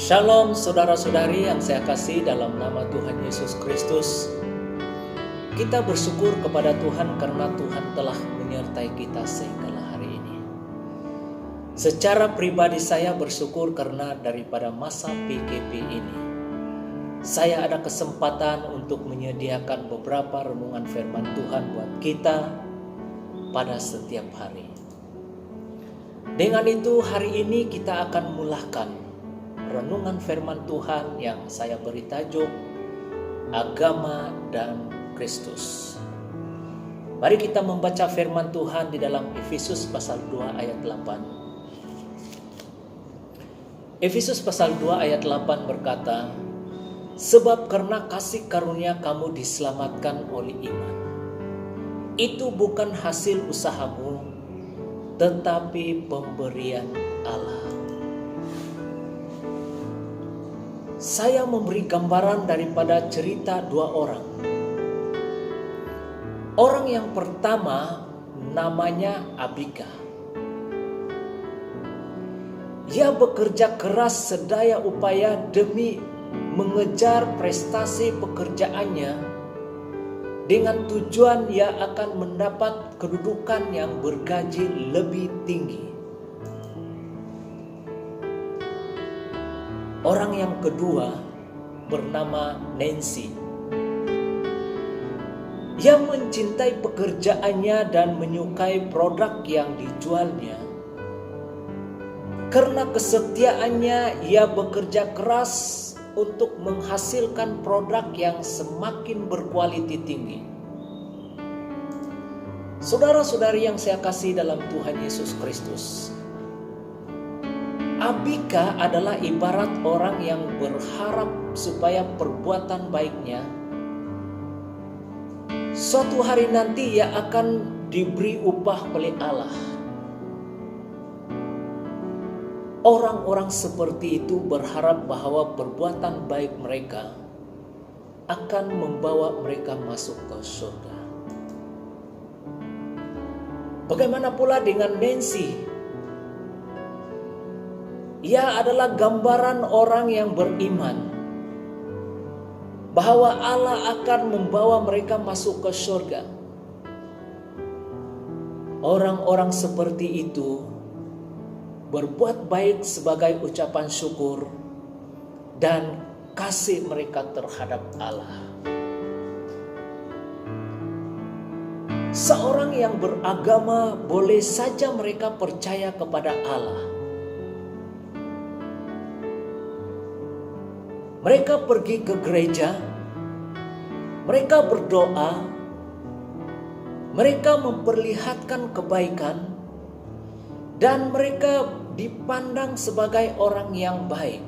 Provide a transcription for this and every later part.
Shalom saudara-saudari yang saya kasih dalam nama Tuhan Yesus Kristus. Kita bersyukur kepada Tuhan karena Tuhan telah menyertai kita sehinggalah hari ini. Secara pribadi saya bersyukur karena daripada masa PKP ini, saya ada kesempatan untuk menyediakan beberapa renungan firman Tuhan buat kita pada setiap hari. Dengan itu hari ini kita akan mulahkan renungan firman Tuhan yang saya beri tajuk Agama dan Kristus. Mari kita membaca firman Tuhan di dalam Efesus pasal 2 ayat 8. Efesus pasal 2 ayat 8 berkata, "Sebab karena kasih karunia kamu diselamatkan oleh iman. Itu bukan hasil usahamu, tetapi pemberian Allah." Saya memberi gambaran daripada cerita dua orang. Orang yang pertama namanya Abika. Ia bekerja keras sedaya upaya demi mengejar prestasi pekerjaannya dengan tujuan ia akan mendapat kedudukan yang bergaji lebih tinggi. Orang yang kedua bernama Nancy. Ia mencintai pekerjaannya dan menyukai produk yang dijualnya. Karena kesetiaannya, ia bekerja keras untuk menghasilkan produk yang semakin berkualitas tinggi. Saudara-saudari yang saya kasih dalam Tuhan Yesus Kristus, Abika adalah ibarat orang yang berharap supaya perbuatan baiknya suatu hari nanti ia akan diberi upah oleh Allah. Orang-orang seperti itu berharap bahwa perbuatan baik mereka akan membawa mereka masuk ke surga. Bagaimana pula dengan Nancy? Ia adalah gambaran orang yang beriman bahwa Allah akan membawa mereka masuk ke surga. Orang-orang seperti itu berbuat baik sebagai ucapan syukur dan kasih mereka terhadap Allah. Seorang yang beragama boleh saja mereka percaya kepada Allah. Mereka pergi ke gereja, mereka berdoa, mereka memperlihatkan kebaikan, dan mereka dipandang sebagai orang yang baik.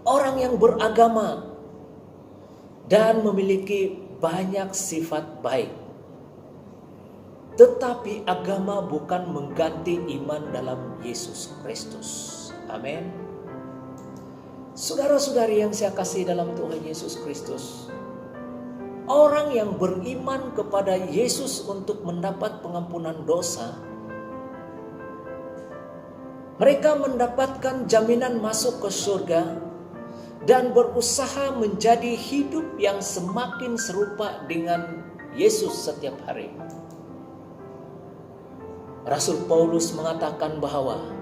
Orang yang beragama dan memiliki banyak sifat baik. Tetapi agama bukan mengganti iman dalam Yesus Kristus. Amin. Saudara-saudari yang saya kasih dalam Tuhan Yesus Kristus, orang yang beriman kepada Yesus untuk mendapat pengampunan dosa, mereka mendapatkan jaminan masuk ke surga dan berusaha menjadi hidup yang semakin serupa dengan Yesus setiap hari. Rasul Paulus mengatakan bahwa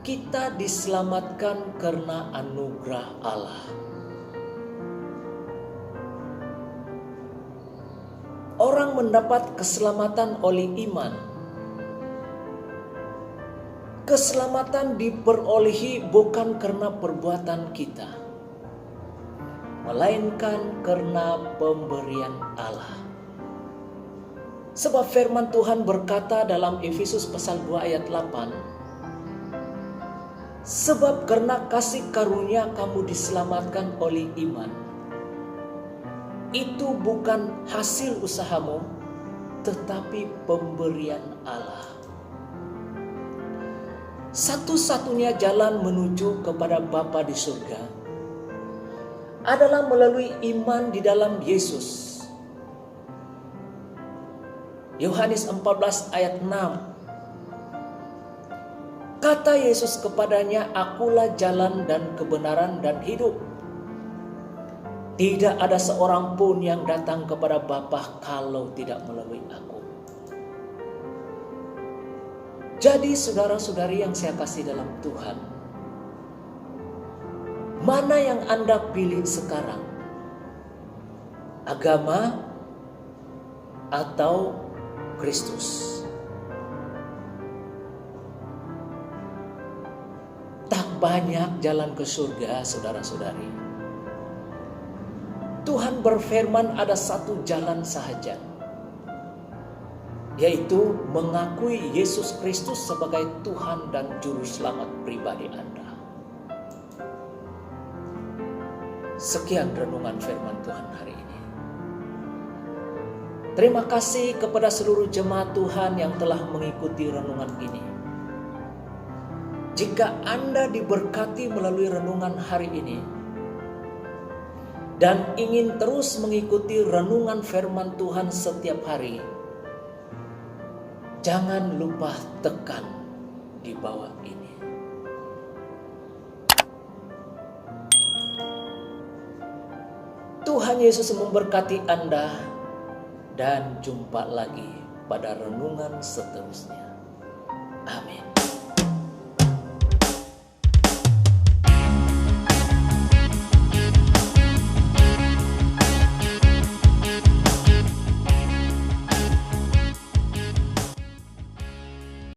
kita diselamatkan karena anugerah Allah. Orang mendapat keselamatan oleh iman. Keselamatan diperolehi bukan karena perbuatan kita, melainkan karena pemberian Allah. Sebab firman Tuhan berkata dalam Efesus pasal 2 ayat 8, "Sebab karena kasih karunia kamu diselamatkan oleh iman. Itu bukan hasil usahamu, tetapi pemberian Allah." Satu-satunya jalan menuju kepada Bapa di surga adalah melalui iman di dalam Yesus. Yohanes 14 ayat 6. Kata Yesus kepadanya, "Akulah jalan dan kebenaran dan hidup. Tidak ada seorang pun yang datang kepada Bapa kalau tidak melalui aku." Jadi saudara-saudari yang saya kasih dalam Tuhan, mana yang Anda pilih sekarang? Agama atau Kristus? Tak banyak jalan ke surga, saudara-saudari. Tuhan berfirman ada satu jalan sahaja, yaitu mengakui Yesus Kristus sebagai Tuhan dan Juru Selamat pribadi Anda. Sekian renungan firman Tuhan hari ini. Terima kasih kepada seluruh jemaat Tuhan yang telah mengikuti renungan ini. Jika Anda diberkati melalui renungan hari ini dan ingin terus mengikuti renungan firman Tuhan setiap hari, jangan lupa tekan di bawah ini. Tuhan Yesus memberkati Anda dan jumpa lagi pada renungan seterusnya.